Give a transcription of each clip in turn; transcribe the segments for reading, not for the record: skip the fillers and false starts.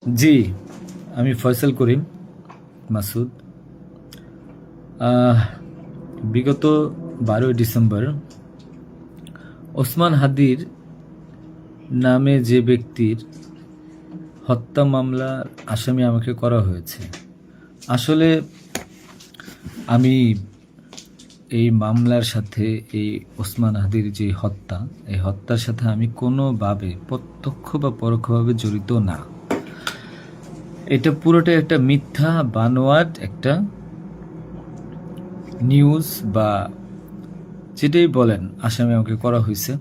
জি, আমি ফয়সাল করিম মাসুদ। আহ, বিগত 12ই ডিসেম্বর ওসমান হাদির নামে যে ব্যক্তির হত্যা মামলার আসামি আমাকে করা হয়েছে। আসলে আমি এই মামলার সাথে এই ওসমান হাদির যে হত্যা, এই হত্যার সাথে আমি কোনোভাবে প্রত্যক্ষ বা পরোক্ষভাবে জড়িত না। এটা পুরোটাই একটা মিথ্যা বানোয়াট একটা নিউজ বা যেটাই বলেন আসামি আমাকে করা হয়েছে।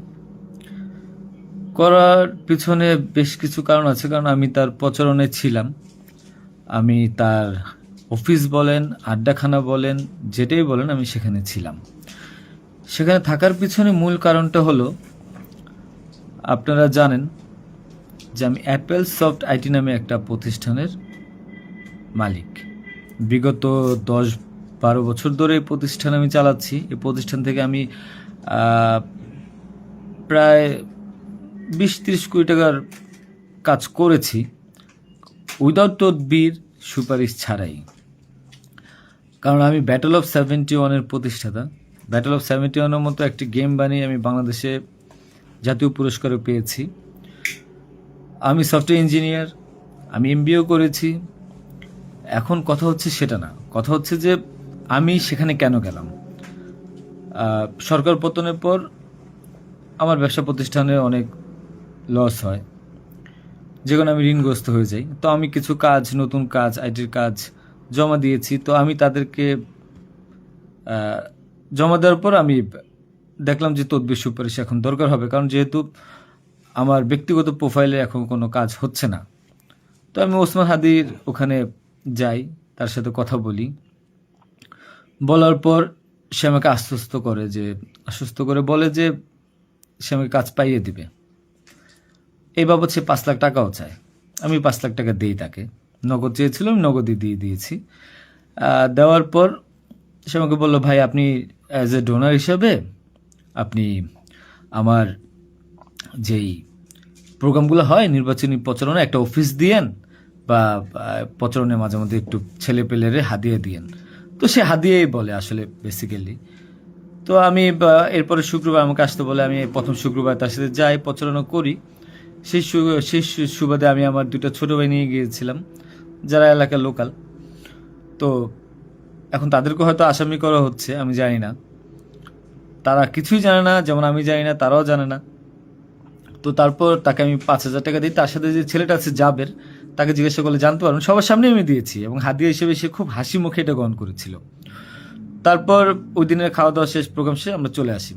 করার পিছনে বেশ কিছু কারণ আছে, কারণ আমি তার প্রচারণায় ছিলাম। আমি তার অফিস বলেন, আড্ডাখানা বলেন, যেটাই বলেন আমি সেখানে ছিলাম। সেখানে থাকার পিছনে মূল কারণটা হলো, আপনারা জানেন যে আমি অ্যাপেল সফট আইটি নামে একটা প্রতিষ্ঠানের মালিক। বিগত 10-12 বছর ধরে এই প্রতিষ্ঠান আমি চালাচ্ছি। এই প্রতিষ্ঠান থেকে আমি প্রায় 20-30 কোটি টাকার কাজ করেছি, উইদাউট তদবির, সুপারিশ ছাড়াই। কারণ আমি ব্যাটল অফ 71-এর প্রতিষ্ঠাতা। ব্যাটল অফ 71-এর মতো একটি গেম বানিয়ে আমি বাংলাদেশে জাতীয় পুরস্কারও পেয়েছি। আমি সফটওয়্যার ইঞ্জিনিয়ার, আমি এমবিএও করেছি। এখন কথা হচ্ছে সেটা না, কথা হচ্ছে যে আমি সেখানে কেন গেলাম। সরকার পতনের পর আমার ব্যবসা প্রতিষ্ঠানে অনেক লস হয়, যেখানে আমি ঋণগ্রস্ত হয়ে যাই। তো আমি কিছু কাজ, নতুন কাজ, আইটির কাজ জমা দিয়েছি। তো আমি তাদেরকে জমা দেওয়ার পর আমি দেখলাম যে তদবির সুপারিশ এখন দরকার হবে, কারণ যেহেতু আমার ব্যক্তিগত প্রোফাইলে এখন কোনো কাজ হচ্ছে না। তো আমি ওসমান হাদির ওখানে যাই, তার সাথে কথা বলি। বলার পর সে আমাকে আশ্বস্ত করে বলে যে সে আমাকে কাজ পাইয়ে দিবে। এই বাবদ সে 5 লাখ টাকাও চায়। আমি 5 লাখ টাকা দিই তাকে। নগদ চেয়েছিল, আমি নগদই দিয়ে দিয়েছি। দেওয়ার পর সে আমাকে বললো, ভাই আপনি অ্যাজ এ ডোনার হিসাবে আপনি আমার যেই প্রোগ্রামগুলো হয় নির্বাচনী প্রচারণা, একটা অফিস দিয়েন, বা প্রচারণে মাঝে মধ্যে একটু ছেলে পেলেরে হাদিয়া দিয়েন। তো সে হাদিয়াই বলে আসলে বেসিক্যালি। তো আমি এরপরে শুক্রবার আমাকে আসতে বলে, আমি প্রথম শুক্রবার তার সাথে যাই, প্রচারণা করি। সেই সুবাদে আমি আমার 2টা ছোট ভাই নিয়ে গিয়েছিলাম, যারা এলাকার লোকাল। তো এখন তাদেরকে হয়তো আসামি করা হচ্ছে, আমি জানি না। তারা কিছুই জানে না, যেমন আমি জানি না, তারাও জানে না। তো তারপর তাকে আমি 5,000 টাকা দিই। তার সাথে যে ছেলেটা আছে জাবের, তাকে জিজ্ঞাসা করলে জানতে পারবেন, সবার সামনে আমি দিয়েছি, এবং হাদিয়া হিসেবে সে খুব হাসি মুখে এটা গ্রহণ করেছিল। তারপর ওই দিনের খাওয়া দাওয়া শেষ, প্রোগ্রাম শেষ, আমরা চলে আসি।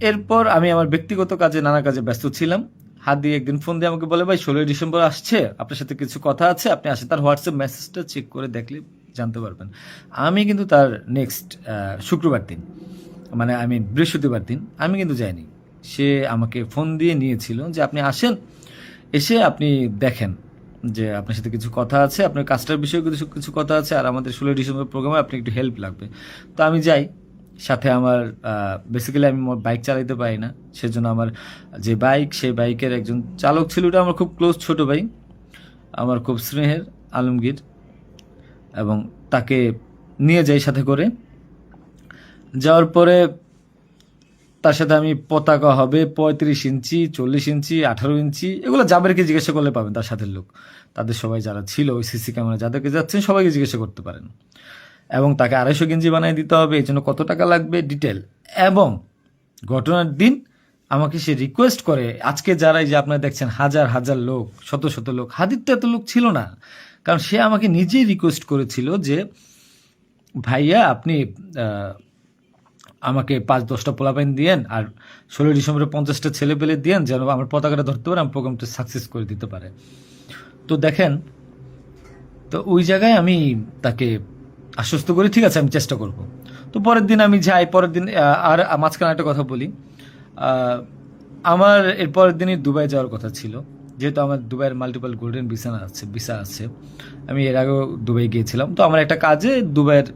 এরপর আমি আমার ব্যক্তিগত কাজে, নানা কাজে ব্যস্ত ছিলাম। হাদি একদিন ফোন দিয়ে আমাকে বলে, ভাই 16ই ডিসেম্বর আসছে, আপনার সাথে কিছু কথা আছে, আপনি আসেন। তার হোয়াটসঅ্যাপ মেসেজটা চেক করে দেখলে জানতে পারবেন। আমি কিন্তু তার নেক্সট শুক্রবার দিন, মানে আমি বৃহস্পতিবার দিন আমি কিন্তু যাইনি। সে আমাকে ফোন দিয়ে নিয়েছিল যে আপনি আসেন, এসে আপনি দেখেন যে আপনার সাথে কিছু কথা আছে, আপনার কাজটার বিষয়ে কিছু কিছু কথা আছে, আর আমাদের 16ই ডিসেম্বর প্রোগ্রামে আপনি একটু হেল্প লাগবে। তো আমি যাই। সাথে আমার বেসিক্যালি আমি বাইক চালাইতে পারি না, সেজন্য আমার যে বাইক, সেই বাইকের একজন চালক ছিল, ওটা আমার খুব ক্লোজ ছোট ভাই, আমার খুব স্নেহের, আলমগীর। এবং তাকে নিয়ে যাই সাথে করে। যাওয়ার পরে তার সাথে আমি, পতাকা হবে 35 ইঞ্চি, 40 ইঞ্চি, 18 ইঞ্চি, এগুলো জাবেরকে জিজ্ঞাসা করলে পাবেন, তার সাথে লোক, তাদের সবাই যারা ছিল ওই সিসি ক্যামেরা যাদেরকে যাচ্ছেন সবাইকে জিজ্ঞাসা করতে পারেন। এবং তাকে 250 গেঞ্জি বানিয়ে দিতে হবে, এই জন্য কত টাকা লাগবে ডিটেল। এবং ঘটনার দিন আমাকে সে রিকোয়েস্ট করে, আজকে যারা এই যে আপনারা দেখছেন হাজার হাজার লোক, শত শত লোক, হাদির তো এত লোক ছিল না, কারণ সে আমাকে নিজেই রিকোয়েস্ট করেছিল যে ভাইয়া আপনি আমাকে 5-10টা পোলাপাইন দিয়েন, আর 16ই ডিসেম্বরে 50টা ছেলে পেলে দিয়েন, যেন আমার পতাকাটা ধরতে পারে, আমার প্রোগ্রামটা সাকসেস করে দিতে পারে। তো দেখেন, তো ওই জায়গায় আমি তাকে আশ্বস্ত করি, ঠিক আছে আমি চেষ্টা করব। তো পরের দিন আমি যাই। পরের দিন আর মাঝখানে একটা কথা বলি, আমার এর পরের দিনই দুবাই যাওয়ার কথা ছিল, যেহেতু আমার দুবাইয়ের মাল্টিপল গোল্ডেন ভিসা আছে। আমি এর আগেও দুবাই গিয়েছিলাম। তো আমার একটা কাজে দুবাইয়ের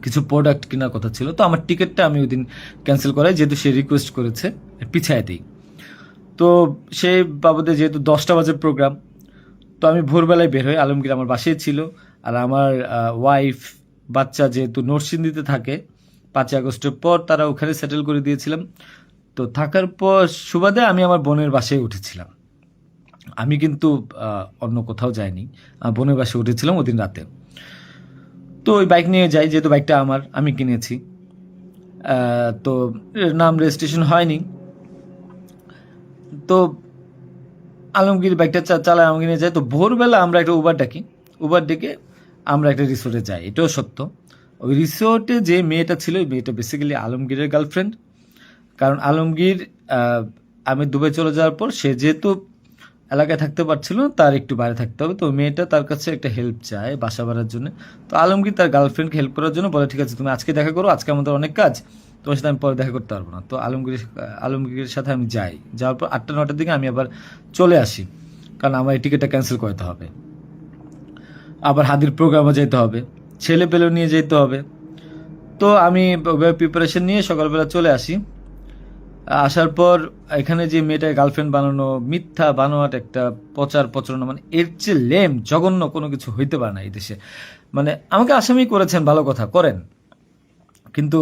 কিছু প্রোডাক্ট কেনার কথা ছিল। তো আমার টিকিটটা আমি ওই দিন ক্যান্সেল করাই, যেহেতু সে রিকোয়েস্ট করেছে, পিছায় দিই। তো সেই বাবদে যেহেতু 10টা বাজে প্রোগ্রাম, তো আমি ভোরবেলায় বের হই, আলমগীর আমার বাসায় ছিল। আর আমার ওয়াইফ, বাচ্চা যেহেতু নরসিংদীতে থাকে, 5ই আগস্টের পর তারা ওখানে সেটেল করে দিয়েছিলাম। তো থাকার পর সুবাদে আমি আমার বোনের বাসায় উঠেছিলাম। আমি কিন্তু অন্য কোথাও যাইনি, বোনের বাসায় উঠেছিলাম ওদিন রাতে। তো ওই বাইক নিয়ে যাই, যেহেতু বাইকটা আমি কিনেছি। তো নাম রেজিস্ট্রেশন হয়নি। তো আলমগীর বাইকটা চালায়, আলমগীর নিয়ে যায়। তো ভোরবেলা আমরা একটা উবার ডাকি, উবার ডেকে আমরা একটা রিসোর্টে যাই। এটাও সত্য, ওই রিসোর্টে যে মেয়েটা ছিল, ওই মেয়েটা বেসিক্যালি আলমগীরের গার্লফ্রেন্ড। কারণ আলমগীর আমি দুবাই চলে যাওয়ার পর সে যেহেতু এলাকায় থাকতে পারছিল না, তার একটু বাইরে থাকতে হবে। তো মেয়েটা তার কাছে একটা হেল্প চায় বাসা ভাড়ার জন্য। তো আলমগীর তার গার্লফ্রেন্ডকে হেল্প করার জন্য বলে, ঠিক আছে তুমি আজকে দেখা করো, আজকে আমাদের অনেক কাজ, তোমার সাথে আমি পরে দেখা করতে পারবো না। তো আলমগীরের সাথে আমি যাই। যাওয়ার পর 8টা-9টার দিকে আমি আবার চলে আসি, কারণ আমার এই টিকিটটা ক্যান্সেল করতে হবে। আবার হাদির প্রোগ্রামে যেতে হবে, ছেলে পেলেও নিয়ে যেতে হবে। তো আমি প্রিপারেশন নিয়ে সকালবেলা চলে আসি। আসার পর এখানে যে মেয়েটাকে গার্লফ্রেন্ড বানানো, মিথ্যা বানোয়াট একটা প্রচারণা, মানে এর চেয়ে লেম জঘন্য কোনো কিছু হইতে পারে না এই দেশে। মানে আমাকে আসামি করেছেন, ভালো কথা করেন, কিন্তু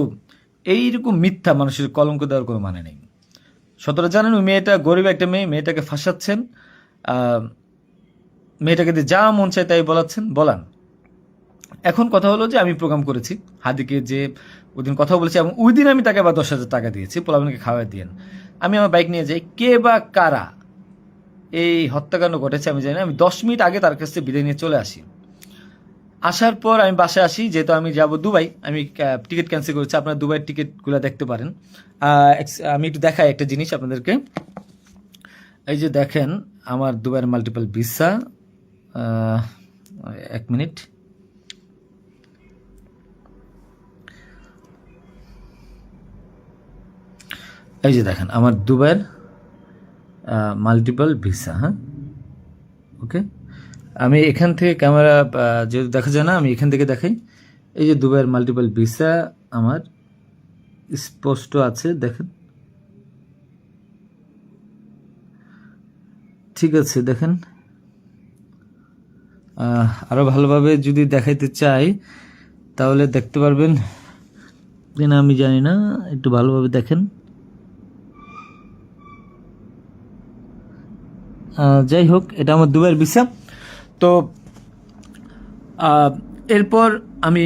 এইরকম মিথ্যা মানুষের কলঙ্ক দেওয়ার কোনো মানে নেই। সতরা জানেন, ওই মেয়েটা গরিব একটা মেয়ে, মেয়েটাকে ফাঁসাচ্ছেন, মেয়েটাকে দিয়ে যা মন চায় তাই বলান। এখন কথা হলো যে আমি প্রোগ্রাম করেছি, হাদিকে যে ওই দিন কথা বলেছি, এবং ওই দিন আমি তাকে আবার 10,000 টাকা দিয়েছি, পোলাপানকে খাওয়াই দিয়েন। আমি আমার বাইক নিয়ে যাই, কে বা কারা এই হত্যাকাণ্ড ঘটেছে আমি জানি না। আমি 10 মিনিট আগে তার কাছ থেকে বিদায় নিয়ে চলে আসি। আসার পর আমি বাসায় আসি, যেহেতু আমি যাব দুবাই, আমি টিকিট ক্যান্সেল করেছি। আপনারা দুবাইয়ের টিকিটগুলো দেখতে পারেন। আমি একটু দেখাই একটা জিনিস আপনাদেরকে। এই যে দেখেন আমার দুবাইয়ের মাল্টিপল ভিসা। 1 মিনিট। এই যে দেখেন আমার দুবাইয়ের মাল্টিপল ভিসা। হ্যাঁ, ওকে। আমি এখান থেকে ক্যামেরা যেহেতু দেখা যায় না, আমি এখান থেকে দেখাই। এই যে দুবাইয়ের মাল্টিপল ভিসা আমার স্পষ্ট আছে, দেখেন। ঠিক আছে, দেখেন। আরও ভালোভাবে যদি দেখাইতে চাই তাহলে দেখতে পারবেন কিনা আমি জানি না, একটু ভালোভাবে দেখেন। যাই হোক, এটা আমার দুবাইয়ের ভিসা। তো এরপর আমি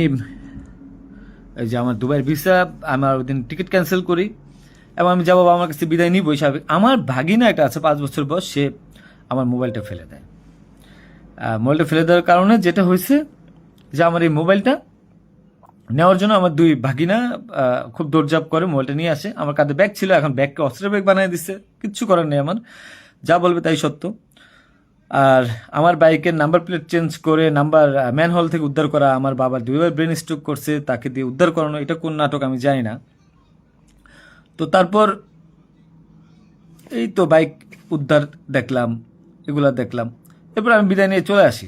এই যে আমার দুবাইয়ের ভিসা, আমার ওই দিন টিকিট ক্যান্সেল করি এবং আমি যাবো আমার কাছে বিদায় নিবই স্বাভাবিক। আমার ভাগিনা একটা আছে 5 বছর বয়স, সে আমার মোবাইলটা ফেলে দেয়। মোবাইলটা ফেলে দেওয়ার কারণে যেটা হয়েছে যে আমার এই মোবাইলটা নেওয়ার জন্য আমার দুই ভাগিনা খুব দৌড়ঝাঁপ করে মোবাইলটা নিয়ে আসে। আমার কাঁধে ব্যাগ ছিল, এখন ব্যাগকে অস্ত্রের ব্যাগ বানিয়ে দিচ্ছে, কিচ্ছু করার নেই আমার, যা বলবে তাই সত্য। আর আমার বাইকের নাম্বার প্লেট চেঞ্জ করে নাম্বার ম্যানহোল থেকে উদ্ধার করা, আমার বাবার 2বার ব্রেন স্ট্রোক করছে, তাকে দিয়ে উদ্ধার করানো, এটা কোন নাটক আমি জানি না। তো তারপর এই তো বাইক উদ্ধার দেখলাম, এগুলা দেখলাম, এরপর আমি বিদায় নিয়ে চলে আসি।